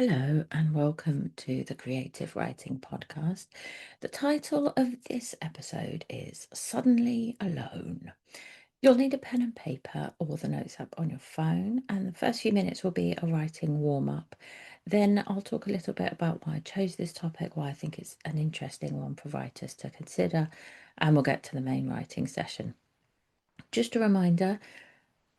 Hello and welcome to the Creative Writing Podcast. The title of this episode is Suddenly Alone. You'll need a pen and paper or the notes app on your phone, and the first few minutes will be a writing warm up. Then I'll talk a little bit about why I chose this topic, why I think it's an interesting one for writers to consider, and we'll get to the main writing session. Just a reminder,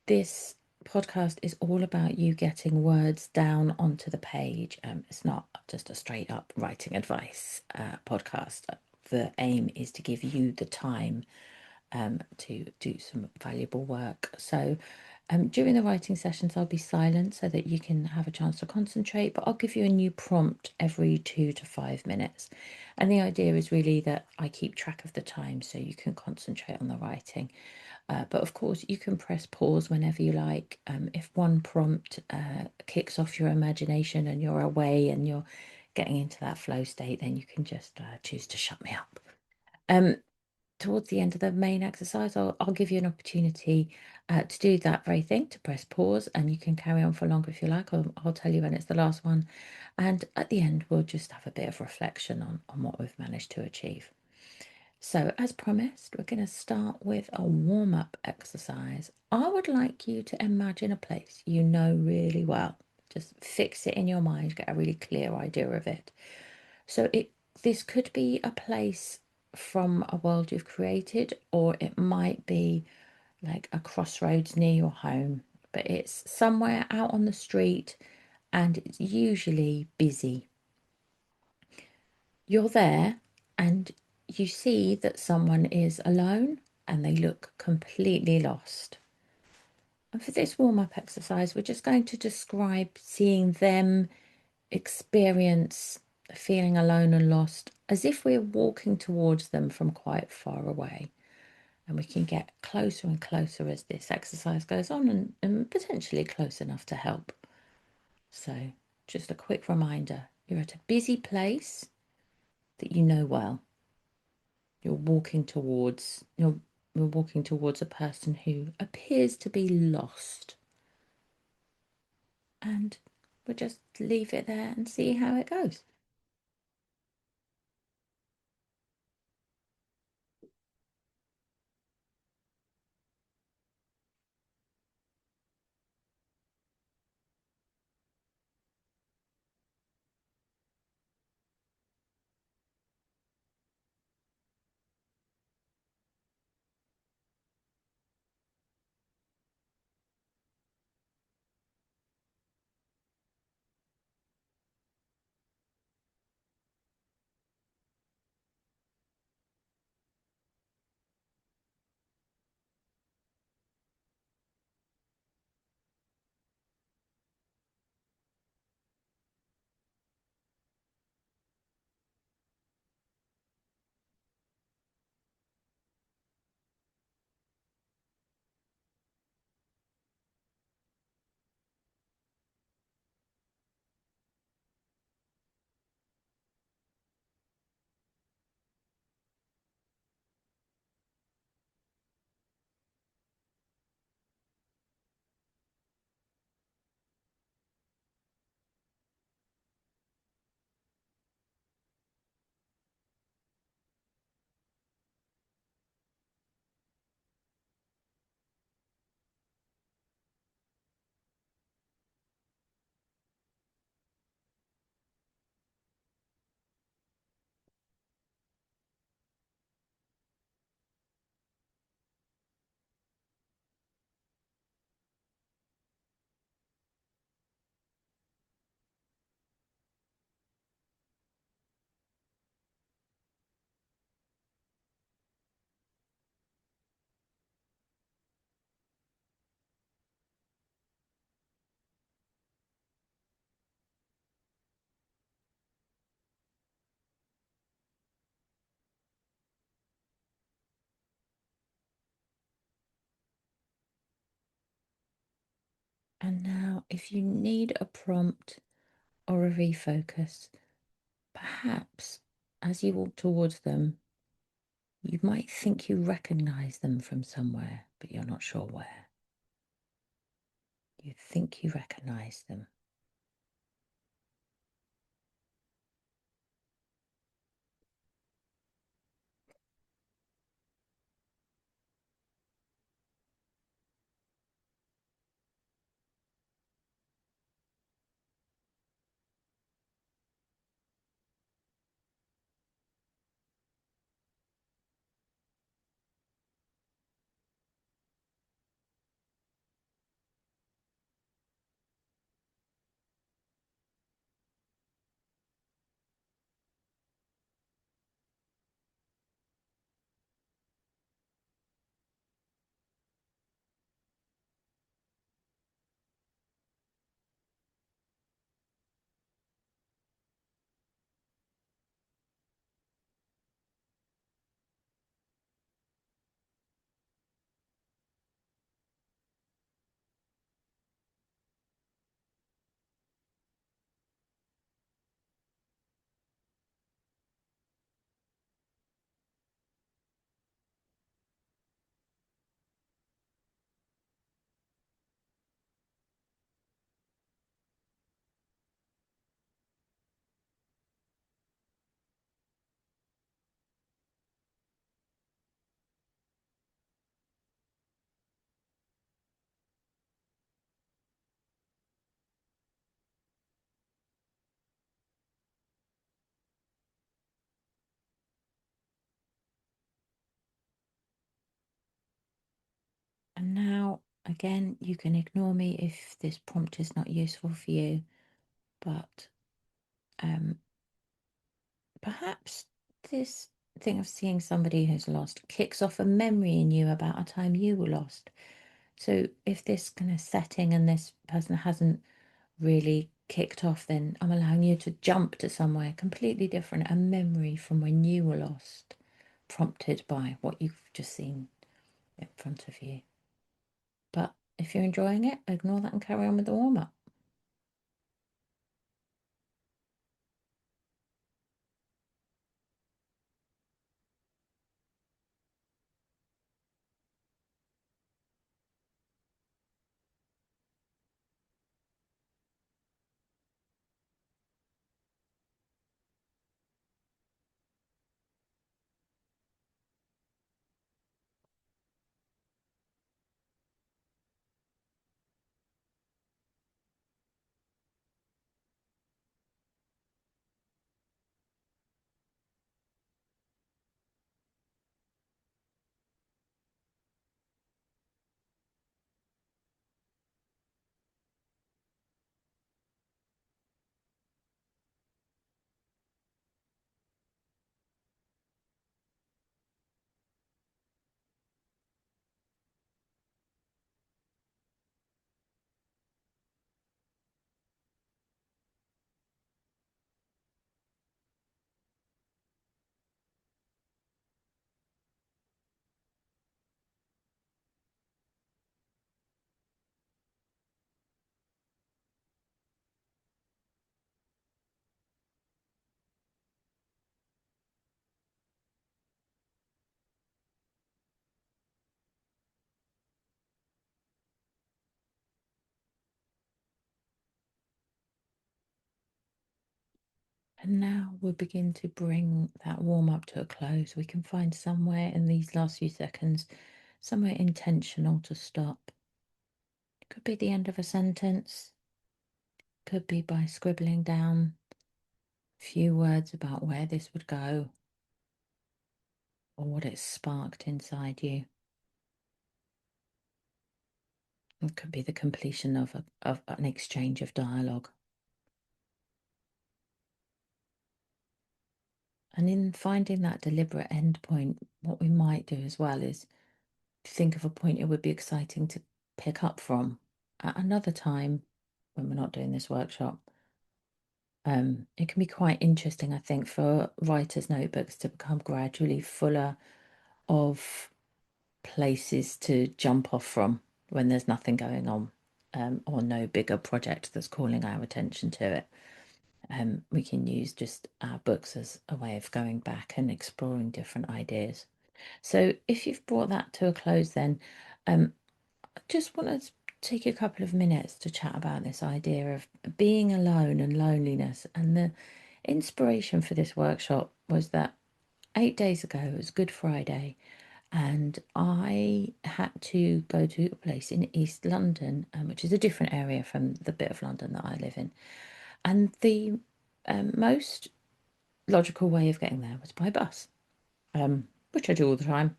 this podcast is all about you getting words down onto the page. It's not just a straight up writing advice podcast. The aim is to give you the time to do some valuable work. So during the writing sessions, I'll be silent so that you can have a chance to concentrate, but I'll give you a new prompt every 2 to 5 minutes. And the idea is really that I keep track of the time so you can concentrate on the writing. But of course, you can press pause whenever you like. If one prompt kicks off your imagination and you're away and you're getting into that flow state, then you can just choose to shut me up. Um, Towards the end of the main exercise, I'll give you an opportunity to do that very thing, to press pause, and you can carry on for longer if you like. I'll tell you when it's the last one. And at the end, we'll just have a bit of reflection on what we've managed to achieve. So, as promised, we're going to start with a warm up exercise. I would like you to imagine a place you know really well. Just fix it in your mind, get a really clear idea of it. So, this could be a place from a world you've created, or it might be like a crossroads near your home, but it's somewhere out on the street and it's usually busy. You're there and you see that someone is alone and they look completely lost. And for this warm up exercise, we're just going to describe seeing them experience feeling alone and lost as if we're walking towards them from quite far away. And we can get closer and closer as this exercise goes on and potentially close enough to help. So, just a quick reminder, you're at a busy place that you know well. You're walking towards a person who appears to be lost. And we'll just leave it there and see how it goes. And now, if you need a prompt or a refocus, perhaps as you walk towards them, you might think you recognize them from somewhere, but you're not sure where. You think you recognize them. And now, again, you can ignore me if this prompt is not useful for you, but um, perhaps this thing of seeing somebody who's lost kicks off a memory in you about a time you were lost. So if this kind of setting and this person hasn't really kicked off, then I'm allowing you to jump to somewhere completely different, a memory from when you were lost, prompted by what you've just seen in front of you. But if you're enjoying it, ignore that and carry on with the warm up. And now we'll begin to bring that warm up to a close. We can find somewhere in these last few seconds, somewhere intentional to stop. Could be the end of a sentence, could be by scribbling down a few words about where this would go or what it sparked inside you. It could be the completion of an exchange of dialogue. And in finding that deliberate end point, what we might do as well is think of a point it would be exciting to pick up from at another time when we're not doing this workshop. It can be quite interesting, I think, for writers' notebooks to become gradually fuller of places to jump off from when there's nothing going on, or no bigger project that's calling our attention to it. We can use just our books as a way of going back and exploring different ideas. So if you've brought that to a close, then I just want to take a couple of minutes to chat about this idea of being alone and loneliness. And the inspiration for this workshop was that 8 days ago, it was Good Friday, and I had to go to a place in East London, which is a different area from the bit of London that I live in. And the most logical way of getting there was by bus, which I do all the time.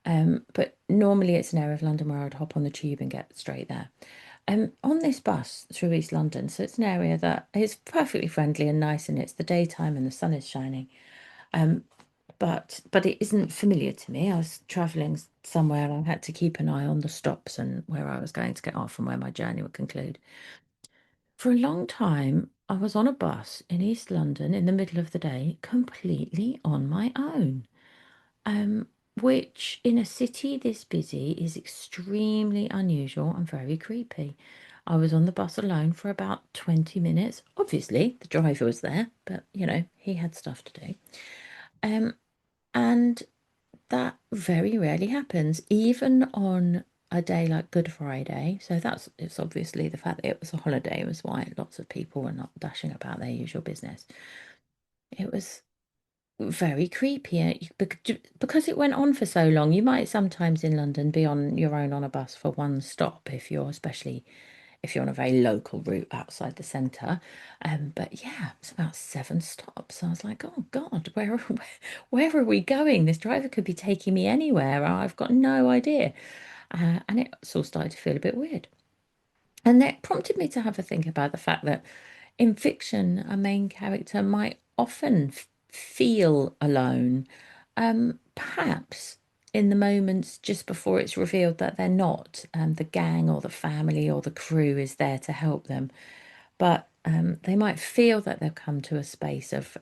But normally it's an area of London where I'd hop on the tube and get straight there. On this bus through East London, so it's an area that is perfectly friendly and nice, and it's the daytime and the sun is shining. Um, but it isn't familiar to me. I was travelling somewhere and I had to keep an eye on the stops and where I was going to get off and where my journey would conclude. For a long time, I was on a bus in East London in the middle of the day, completely on my own. Um, which in a city this busy is extremely unusual and very creepy. I was on the bus alone for about 20 minutes. Obviously, the driver was there, but he had stuff to do. Um, and that very rarely happens, even on a day like Good Friday. So it's obviously the fact that it was a holiday was why lots of people were not dashing about their usual business. It was very creepy because it went on for so long. You might sometimes in London be on your own on a bus for one stop especially if you're on a very local route outside the centre. But yeah, it's about 7 stops. I was like, oh God, where are we going? This driver could be taking me anywhere. I've got no idea. And it's all started to feel a bit weird. And that prompted me to have a think about the fact that in fiction, a main character might often feel alone, perhaps in the moments just before it's revealed that they're not. The gang or the family or the crew is there to help them, but they might feel that they've come to a space of,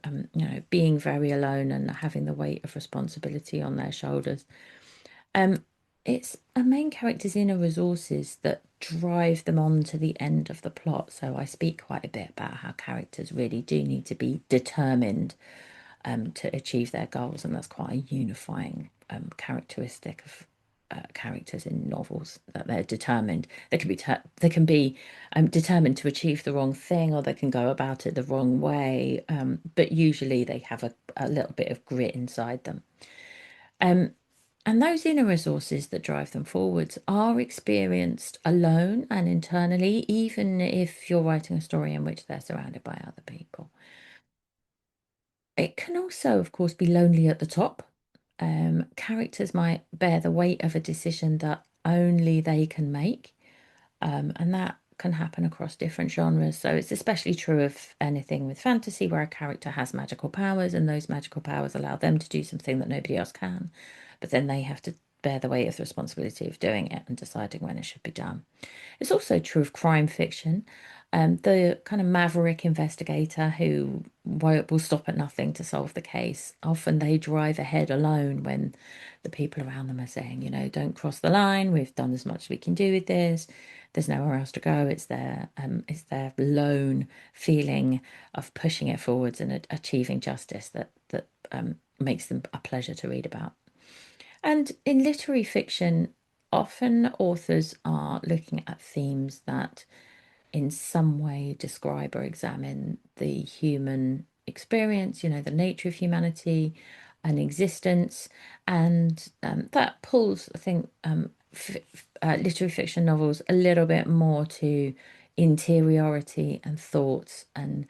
being very alone and having the weight of responsibility on their shoulders. Um, it's a main character's inner resources that drive them on to the end of the plot. So I speak quite a bit about how characters really do need to be determined to achieve their goals, and that's quite a unifying characteristic of characters in novels, that they're determined. They can be determined to achieve the wrong thing, or they can go about it the wrong way. But usually they have a little bit of grit inside them. Um, and those inner resources that drive them forwards are experienced alone and internally, even if you're writing a story in which they're surrounded by other people. It can also, of course, be lonely at the top. Characters might bear the weight of a decision that only they can make, and that can happen across different genres. So it's especially true of anything with fantasy where a character has magical powers, and those magical powers allow them to do something that nobody else can. But then they have to bear the weight of the responsibility of doing it and deciding when it should be done. It's also true of crime fiction. The kind of maverick investigator who will stop at nothing to solve the case. Often they drive ahead alone when the people around them are saying, don't cross the line. We've done as much as we can do with this. There's nowhere else to go. It's their lone feeling of pushing it forwards and achieving justice that makes them a pleasure to read about. And in literary fiction, often authors are looking at themes that in some way describe or examine the human experience, the nature of humanity and existence. And that pulls, I think, literary fiction novels a little bit more to interiority and thoughts. And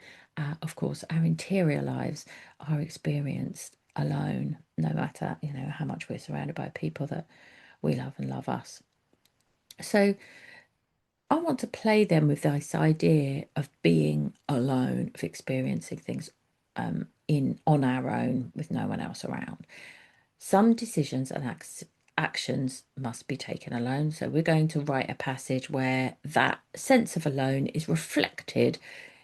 of course, our interior lives are experienced alone, no matter, how much we're surrounded by people that we love and love us. So I want to play them with this idea of being alone, of experiencing things in on our own with no one else around. Some decisions and actions must be taken alone. So we're going to write a passage where that sense of alone is reflected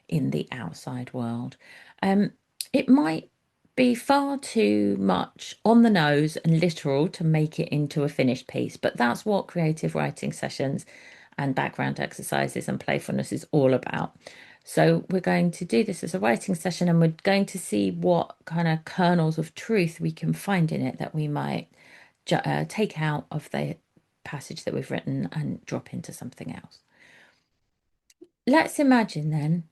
in the outside world. Um, it might be far too much on the nose and literal to make it into a finished piece, but that's what creative writing sessions and background exercises and playfulness is all about. So we're going to do this as a writing session, and we're going to see what kind of kernels of truth we can find in it that we might take out of the passage that we've written and drop into something else. Let's imagine then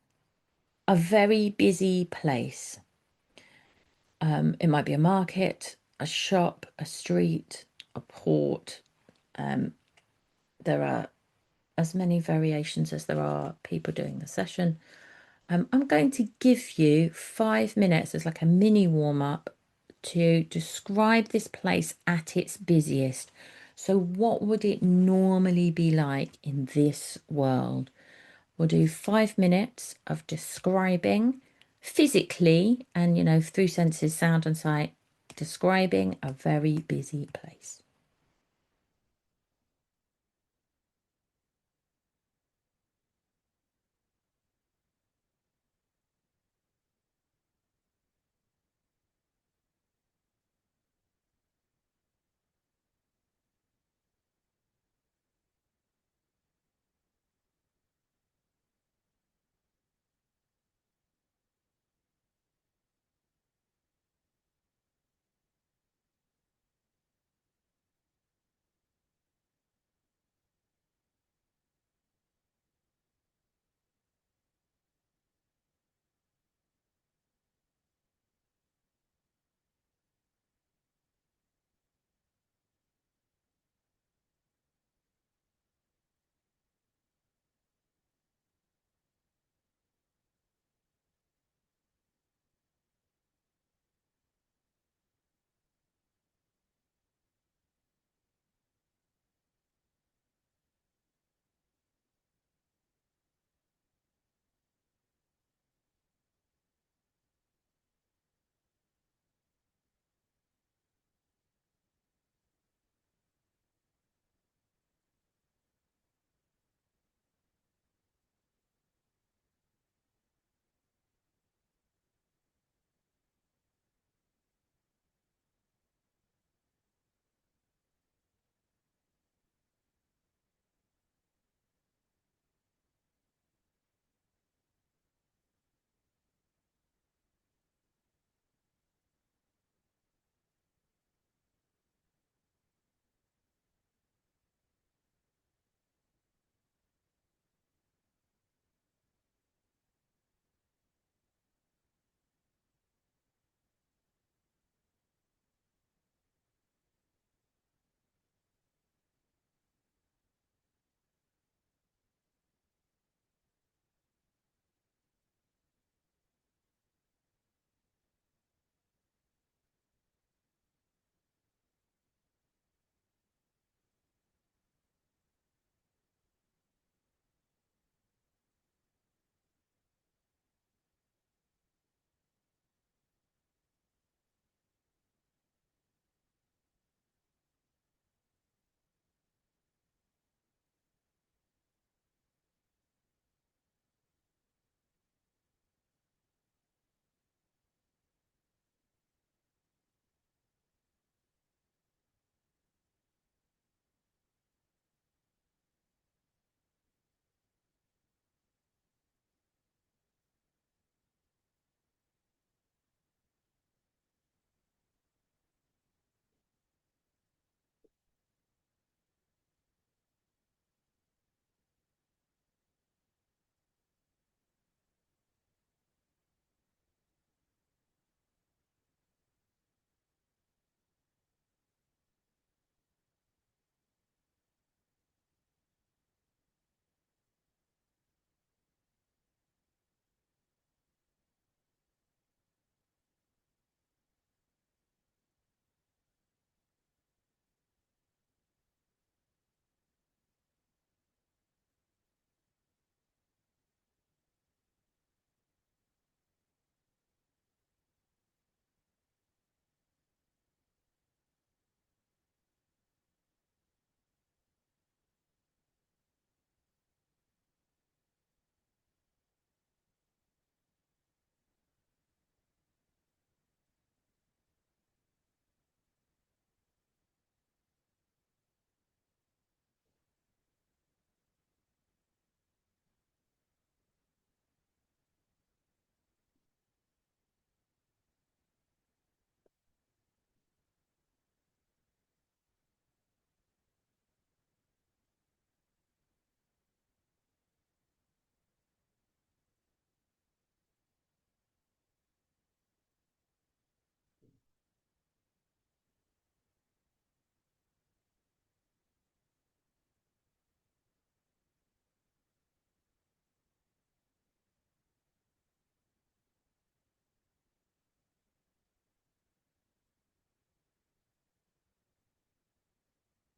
a very busy place. It might be a market, a shop, a street, a port. Um, there are as many variations as there are people doing the session. I'm going to give you 5 minutes as like a mini warm up to describe this place at its busiest. So, what would it normally be like in this world? We'll do 5 minutes of describing physically and, through senses, sound and sight, describing a very busy place.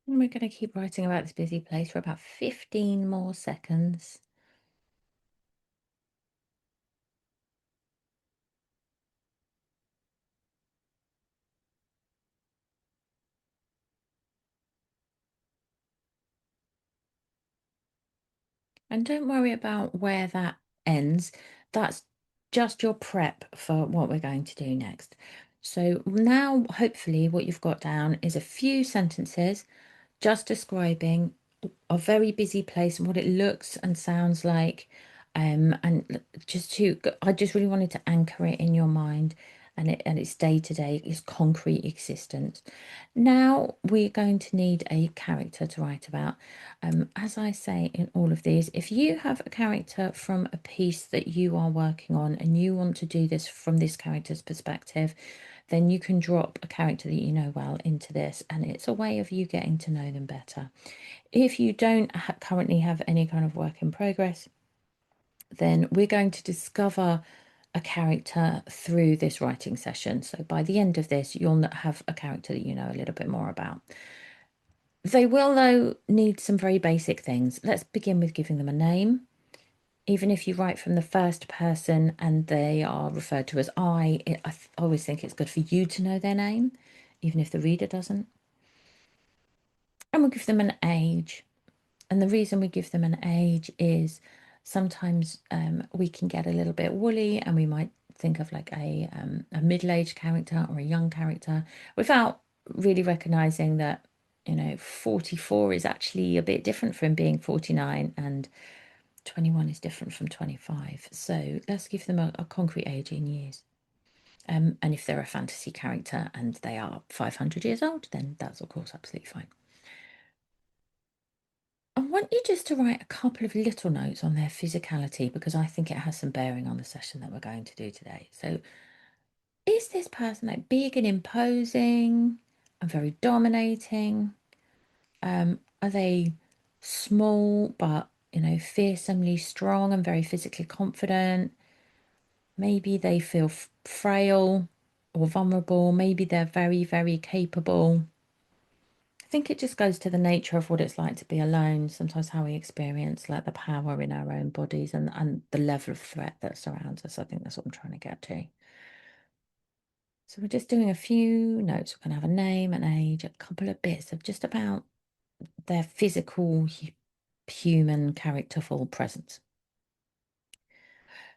And we're going to keep writing about this busy place for about 15 more seconds. And don't worry about where that ends. That's just your prep for what we're going to do next. So now, hopefully, what you've got down is a few sentences just describing a very busy place and what it looks and sounds like. And I just really wanted to anchor it in your mind and its day to day, its concrete existence. Now we're going to need a character to write about. As I say in all of these, if you have a character from a piece that you are working on and you want to do this from this character's perspective, then you can drop a character that you know well into this, and it's a way of you getting to know them better. If you don't currently have any kind of work in progress, then we're going to discover a character through this writing session. So by the end of this, you'll have a character that you know a little bit more about. They will, though, need some very basic things. Let's begin with giving them a name. Even if you write from the first person and they are referred to as I always think it's good for you to know their name, even if the reader doesn't. And we'll give them an age. And the reason we give them an age is sometimes we can get a little bit woolly and we might think of like a middle-aged character or a young character without really recognizing that, 44 is actually a bit different from being 49 and 21 is different from 25. So let's give them a concrete age in years. And if they're a fantasy character and they are 500 years old, then that's of course absolutely fine. I want you just to write a couple of little notes on their physicality because I think it has some bearing on the session that we're going to do today. So, is this person like big and imposing and very dominating? Are they small but fearsomely strong and very physically confident? Maybe they feel frail or vulnerable. Maybe they're very, very capable. I think it just goes to the nature of what it's like to be alone, sometimes how we experience like the power in our own bodies and the level of threat that surrounds us. I think that's what I'm trying to get to. So we're just doing a few notes. We're going to have a name, an age, a couple of bits of just about their physical, human, characterful presence.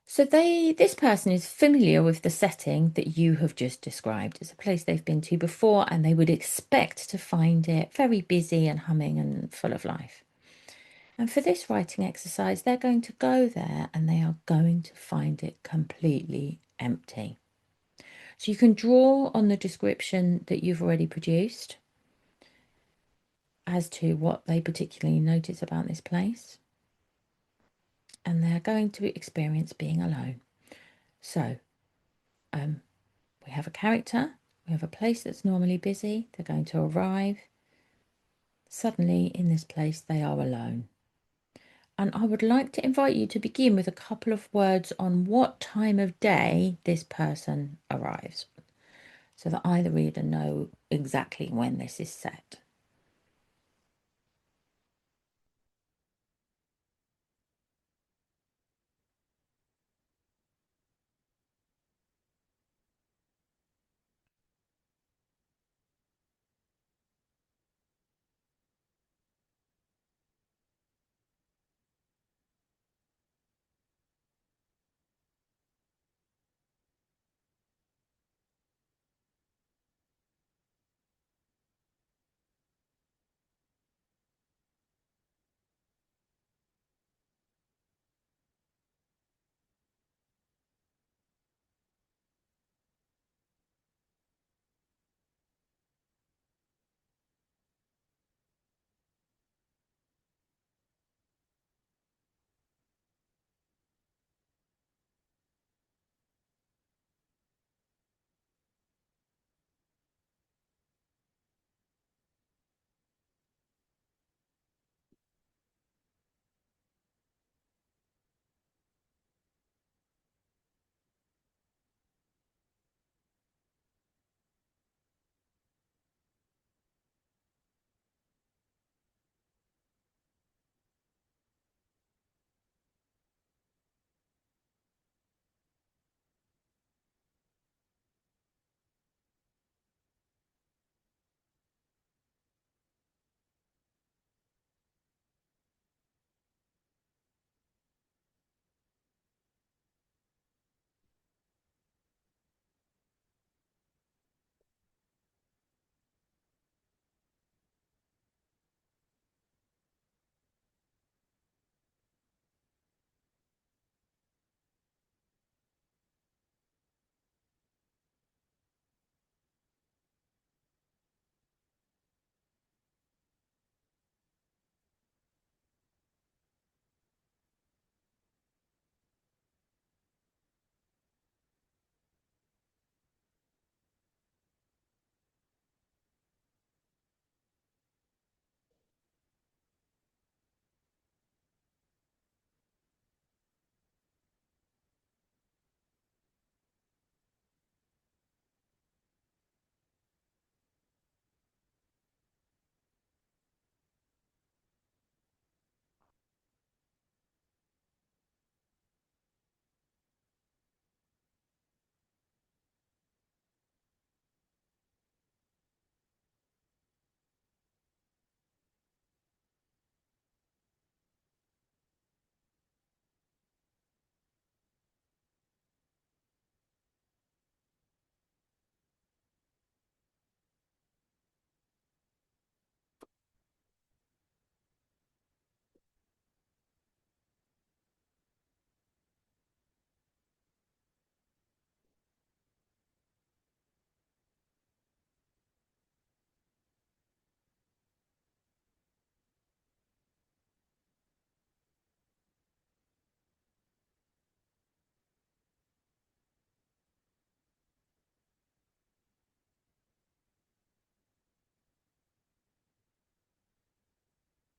So this person is familiar with the setting that you have just described. It's a place they've been to before, and they would expect to find it very busy and humming and full of life. And for this writing exercise, they're going to go there and they are going to find it completely empty. So you can draw on the description that you've already produced as to what they particularly notice about this place. And they're going to experience being alone. So we have a character, we have a place that's normally busy, they're going to arrive. Suddenly in this place, they are alone. And I would like to invite you to begin with a couple of words on what time of day this person arrives, so that I, the reader, know exactly when this is set.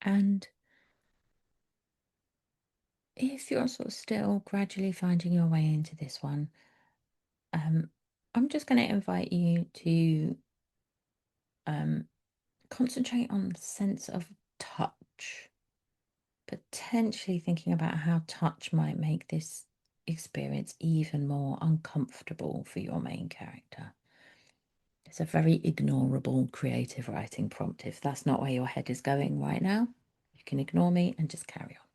And if you're sort of still gradually finding your way into this one, um, I'm just going to invite you to um, concentrate on the sense of touch, potentially thinking about how touch might make this experience even more uncomfortable for your main character. It's a very ignorable creative writing prompt. If that's not where your head is going right now, you can ignore me and just carry on.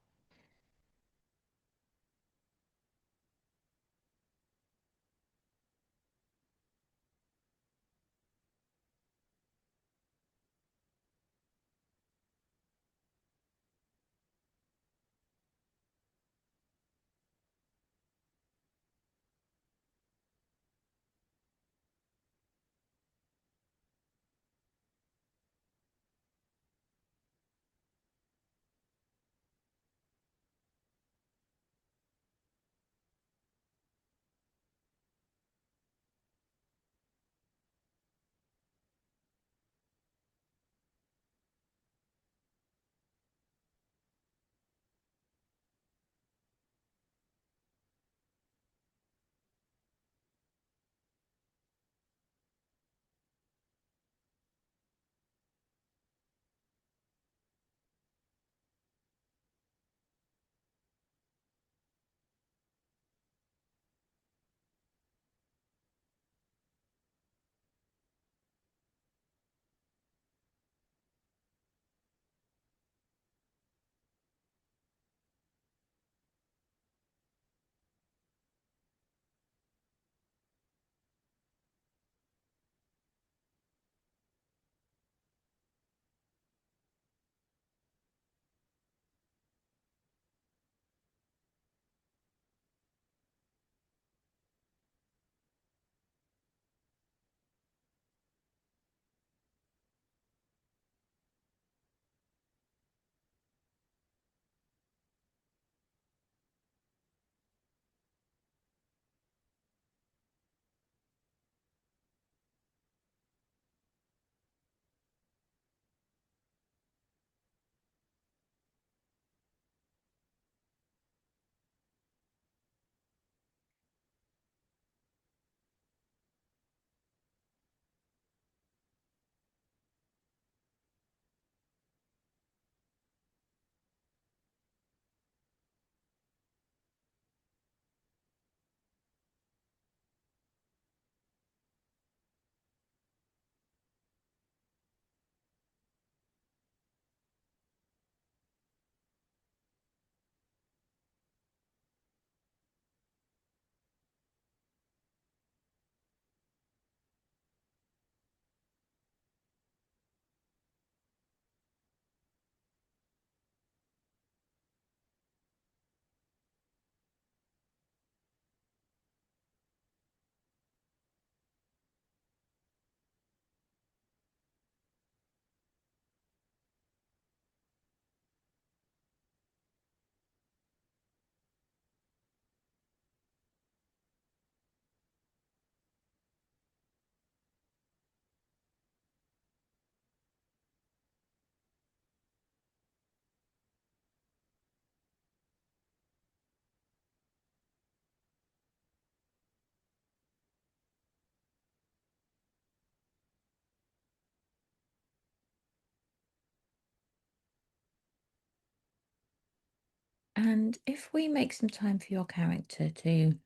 And if we make some time for your character to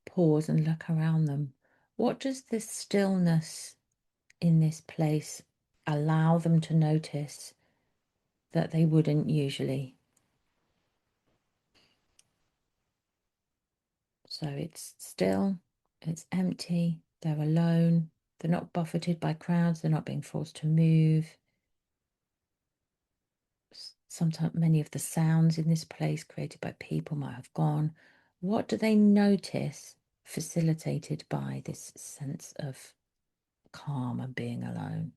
pause and look around them, what does this stillness in this place allow them to notice that they wouldn't usually? So it's still, it's empty, they're alone, they're not buffeted by crowds, they're not being forced to move. Sometimes many of the sounds in this place created by people might have gone. What do they notice facilitated by this sense of calm and being alone?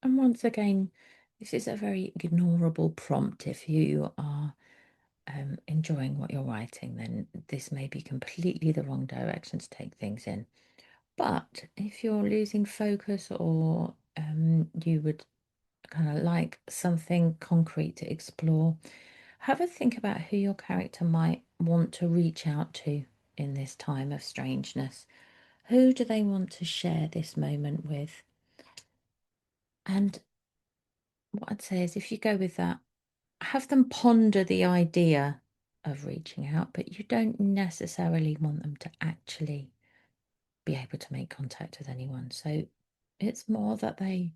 And once again, this is a very ignorable prompt. If you are enjoying what you're writing, then this may be completely the wrong direction to take things in. But if you're losing focus or you would kind of like something concrete to explore, have a think about who your character might want to reach out to in this time of strangeness. Who do they want to share this moment with? And what I'd say is if you go with that, have them ponder the idea of reaching out, but you don't necessarily want them to actually be able to make contact with anyone. So it's more that they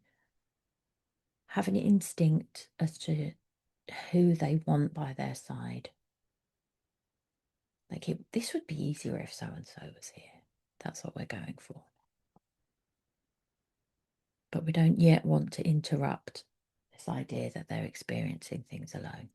have an instinct as to who they want by their side. Like this would be easier if so and so was here. That's what we're going for. But we don't yet want to interrupt this idea that they're experiencing things alone.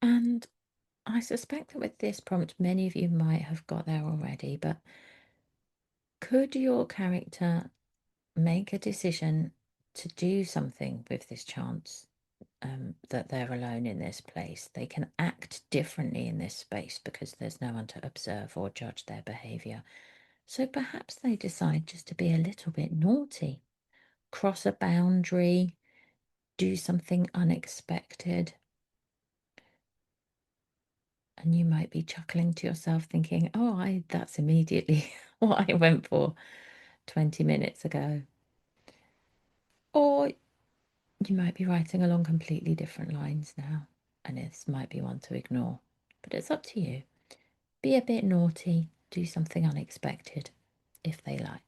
And I suspect that with this prompt, many of you might have got there already, but Could your character make a decision to do something with this chance that they're alone in this place? They can act differently in this space because there's no one to observe or judge their behaviour. So perhaps they decide just to be a little bit naughty, cross a boundary, do something unexpected. And you might be chuckling to yourself thinking, oh, that's immediately what I went for 20 minutes ago. Or you might be writing along completely different lines now, and this might be one to ignore. But it's up to you. Be a bit naughty, do something unexpected, if they like.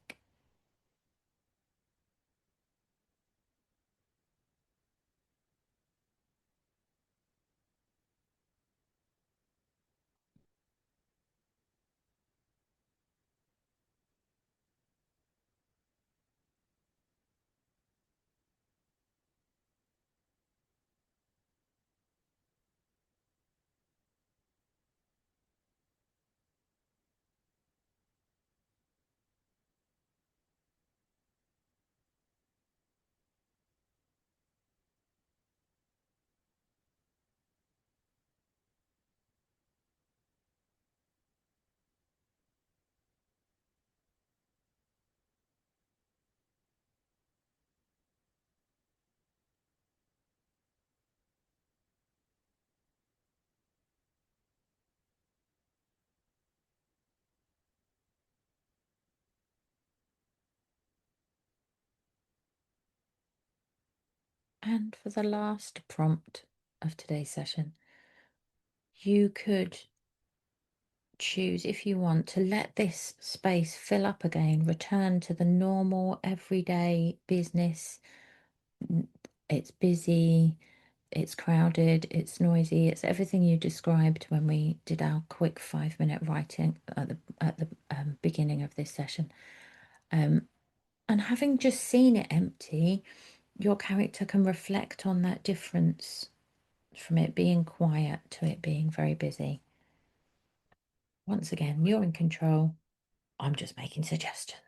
And for the last prompt of today's session, you could choose, if you want, to let this space fill up again, return to the normal everyday business. It's busy, it's crowded, it's noisy, it's everything you described when we did our quick 5-minute writing at the beginning of this session. And having just seen it empty, your character can reflect on that difference from it being quiet to it being very busy. Once again, you're in control. I'm just making suggestions.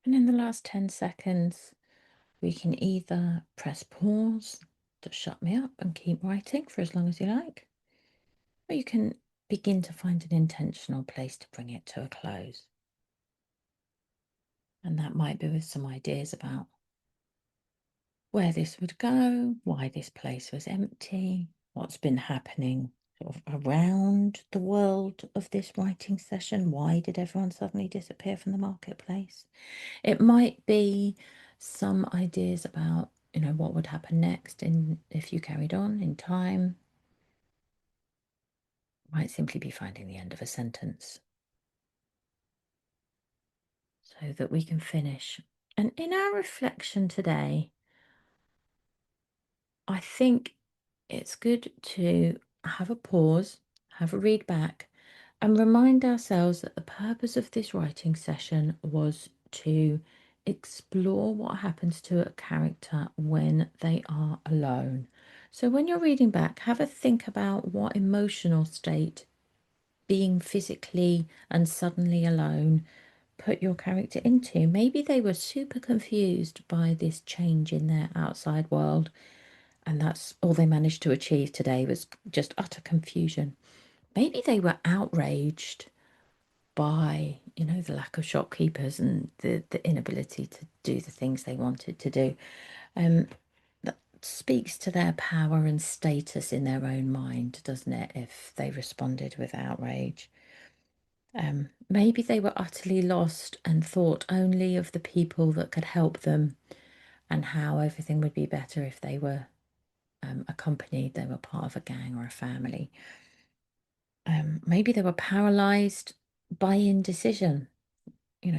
And in the last 10 seconds, we can either press pause to shut me up and keep writing for as long as you like, or you can begin to find an intentional place to bring it to a close. And that might be with some ideas about where this would go, why this place was empty, what's been happening sort of around the world of this writing session. Why did everyone suddenly disappear from the marketplace? It might be some ideas about, what would happen next in if you carried on in time. Might simply be finding the end of a sentence so that we can finish. And in our reflection today, I think it's good to have a pause, have a read back, and remind ourselves that the purpose of this writing session was to explore what happens to a character when they are alone. So when you're reading back, have a think about what emotional state being physically and suddenly alone put your character into. Maybe they were super confused by this change in their outside world, and that's all they managed to achieve today was just utter confusion. Maybe they were outraged by, the lack of shopkeepers and the inability to do the things they wanted to do. That speaks to their power and status in their own mind, doesn't it, if they responded with outrage? Maybe they were utterly lost and thought only of the people that could help them and how everything would be better if they were accompanied, they were part of a gang or a family. Maybe they were paralyzed by indecision,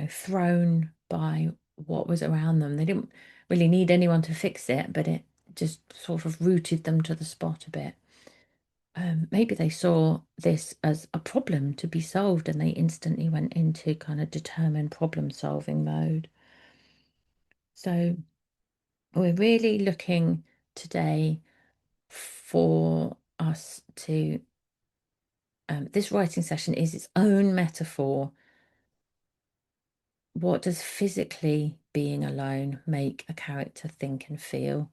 thrown by what was around them. They didn't really need anyone to fix it, but it just sort of rooted them to the spot a bit. Maybe they saw this as a problem to be solved and they instantly went into kind of determined problem solving mode. So we're really looking today for us to, this writing session is its own metaphor. What does physically being alone make a character think and feel?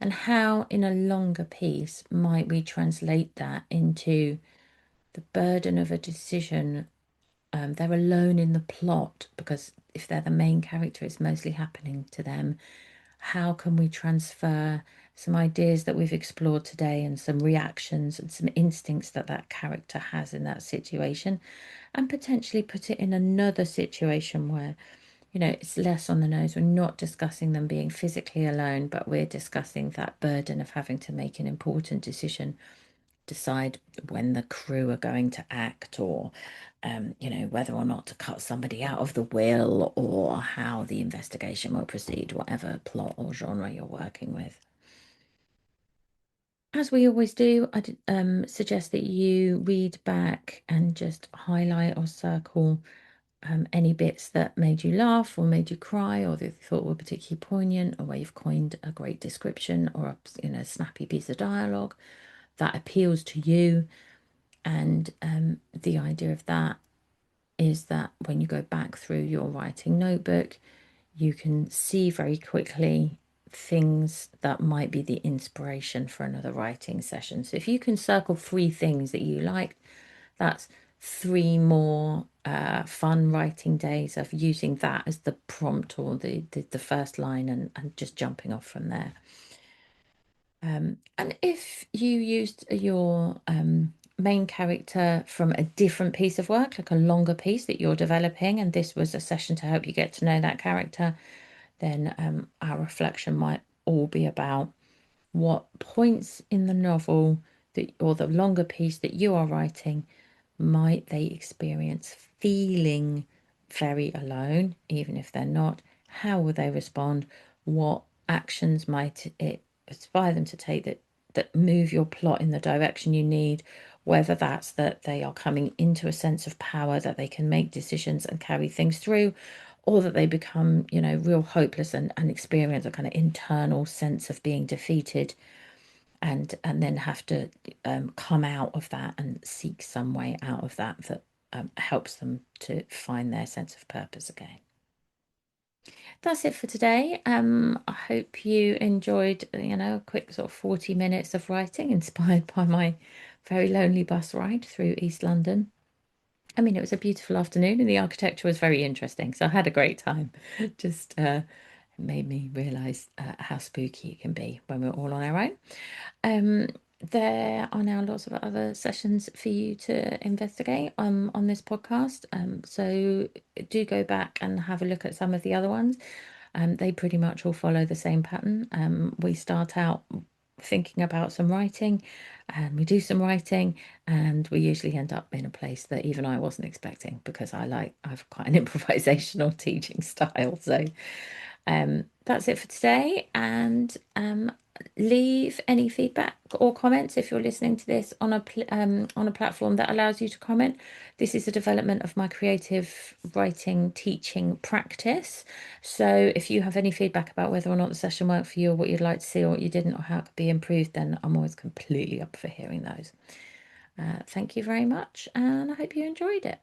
And how, in a longer piece, might we translate that into the burden of a decision? They're alone in the plot because if they're the main character, it's mostly happening to them. How can we transfer some ideas that we've explored today and some reactions and some instincts that that character has in that situation and potentially put it in another situation where, it's less on the nose. We're not discussing them being physically alone, but we're discussing that burden of having to make an important decision, decide when the crew are going to act, or whether or not to cut somebody out of the will, or how the investigation will proceed, whatever plot or genre you're working with. As we always do, I suggest that you read back and just highlight or circle any bits that made you laugh or made you cry or that you thought were particularly poignant, or where you've coined a great description or a snappy piece of dialogue that appeals to you. And the idea of that is that when you go back through your writing notebook, you can see very quickly things that might be the inspiration for another writing session. So if you can circle 3 things that you like, that's 3 more fun writing days of using that as the prompt or the first line, and just jumping off from there. And if you used your main character from a different piece of work, like a longer piece that you're developing, and this was a session to help you get to know that character, then our reflection might all be about what points in the novel that, or the longer piece that you are writing, might they experience feeling very alone, even if they're not? How will they respond? What actions might it inspire them to take that move your plot in the direction you need? Whether that's that they are coming into a sense of power, that they can make decisions and carry things through, or that they become, real hopeless and experience a kind of internal sense of being defeated, and then have to come out of that and seek some way out of that helps them to find their sense of purpose again. That's it for today. I hope you enjoyed, a quick sort of 40 minutes of writing inspired by my very lonely bus ride through East London. I mean, it was a beautiful afternoon and the architecture was very interesting, so I had a great time. Just made me realise how spooky it can be when we're all on our own. Um, there are now lots of other sessions for you to investigate on this podcast. So do go back and have a look at some of the other ones. They pretty much all follow the same pattern. We start out thinking about some writing and we do some writing and we usually end up in a place that even I wasn't expecting because I've quite an improvisational teaching style. So that's it for today. And leave any feedback or comments if you're listening to this on a platform that allows you to comment. This is a development of my creative writing teaching practice. So if you have any feedback about whether or not the session worked for you or what you'd like to see or what you didn't or how it could be improved, then I'm always completely up for hearing those. Thank you very much, and I hope you enjoyed it.